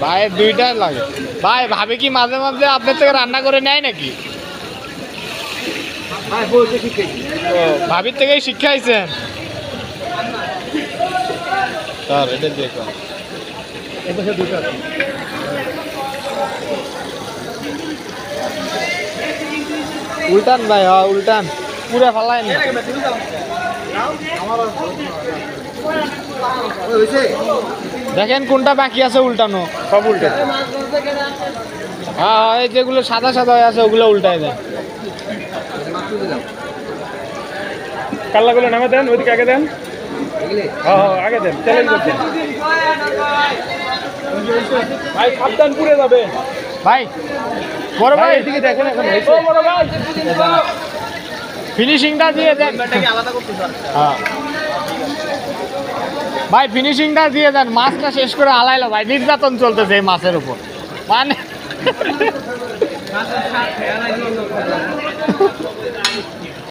ভাই দুইটা লাগে ভাই। ভাবি কি মাঝে মাঝে আপনার থেকে রান্না করে নেয় নাকি? ও ভাবির থেকেই শিক্ষাইছেন স্যার। এটা দেখো উল্টান ভাই, হ্যাঁ উল্টান, পুরা ফালাই না। দেখেন কোনটা বাকি আছে উল্টানো, সব উল্টে। হ্যাঁ এই যেগুলো সাদা সাদা হয়ে আছে ওগুলো উল্টায় দেন। কাল্লাগুলো নামে দেন, ওইদিকে আগে দেন। হ্যাঁ হ্যাঁ আগে দেন, চ্যালেঞ্জ করছেন ভাই, সাবধান পুড়ে যাবে ভাই। বড় ভাই এদিকে দেখেন, এখন বড় ভাই ফিনিশিংটা দিয়ে দেন। হ্যাঁ ভাই ফিনিশিংটা দিয়ে দেন, মাছটা শেষ করে আলাইলো ভাই। নির্যাতন চলতেছে এই মাছের উপর মানে